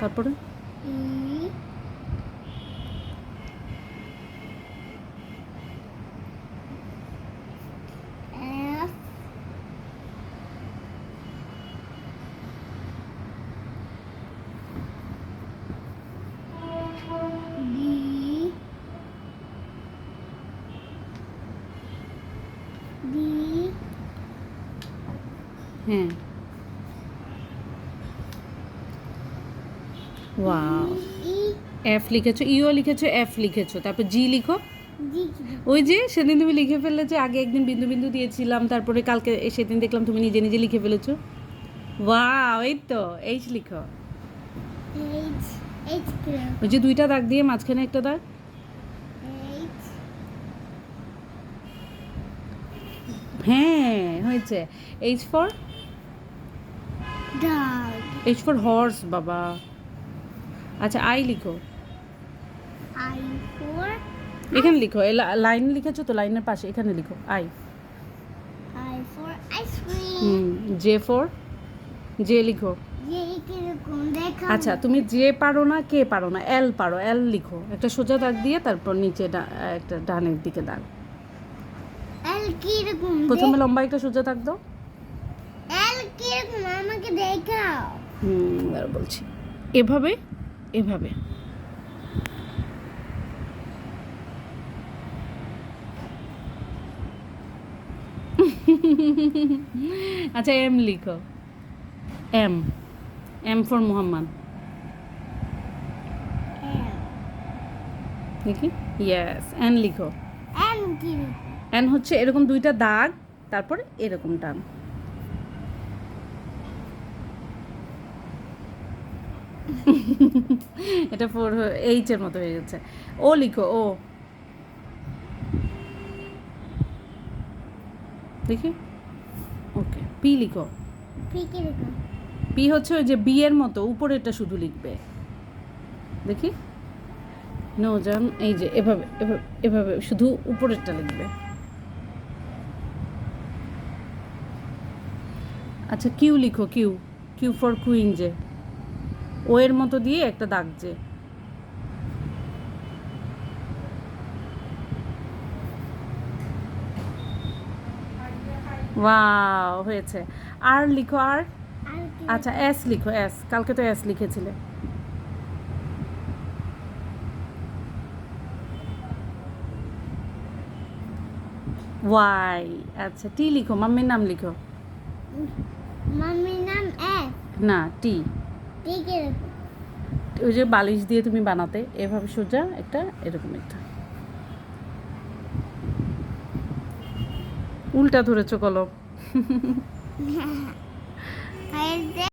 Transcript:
তারপরে F D D হ্যাঁ wow E F লিখেছো, ইও লিখেছো, এফ লিখেছো, তারপর জি লিখো। G ওই যে সেদিন তুমি লিখে ফেলেছো, আগে একদিন বিন্দু বিন্দু দিয়েছিলাম, তারপরে কালকে সেদিন দেখলাম তুমি নিজে নিজে লিখে ফেলেছো। ওয়াও, এই তো এইচ লিখো। H H ওই যে দুইটা দাগ দিয়ে মাঝখানে একটা দাগ। H হ্যাঁ হয়েছে। H for, dog H for horse বাবা। আচ্ছা আই লিখো, I for এখানে লিখো, লাইন লিখেছো তো, লাইনের পাশে এখানে লিখো I. ice cream hmm, J for, J লিখো। ये কিরকম দেখা আচ্ছা তুমি জে পারো না, কে পারো না, এল পারো, এল লিখো, একটা সোজা দাগ দিয়ে তারপর নিচে একটা ডানের দিকে দাগ। L কিরকম প্রথমে লম্বা একটা সোজা দাগ দাও। L কিরকম আমাকে দেখাও এবার বলছি, এভাবে এভাবে। আচ্ছা এম লিখো, এম, এম ফর মোহাম্মদ। দেখি, ইয়েস। এন লিখো, M কিরকম এন হচ্ছে এরকম দুইটা দাগ, তারপর এরকম টান। এটা ফোর, এইচ এর মতো হয়ে যাচ্ছে। ও লিখো, ও দেখি, ওকে। পি লিখো, P কিরকম পি হচ্ছে ওই যে বি এর মতো, উপরেরটা শুধু লিখবে। দেখি, নৌজান, এই যে এভাবে এভাবে এভাবে শুধু উপরেরটা লিখবে। আচ্ছা কিউ লিখো, কিউ, কিউ ফর কুইন, যে ও এর মতো দিয়ে একটা দাগ, যে ওয়াও হয়েছে। আর লিখো, আর। আর কি আচ্ছা এস লিখো, এস, কালকে তো এস লিখেছিলে। ওয়াই। আচ্ছা টি লিখো, মাম্মির নাম লিখো। মাম্মির নাম S না, টি। T কিরকম ওই যে বালিশ দিয়ে তুমি বানাতে, এভাবে সোজা একটা, এরকম একটা। উল্টা ধরেছো কলম। হয়েছে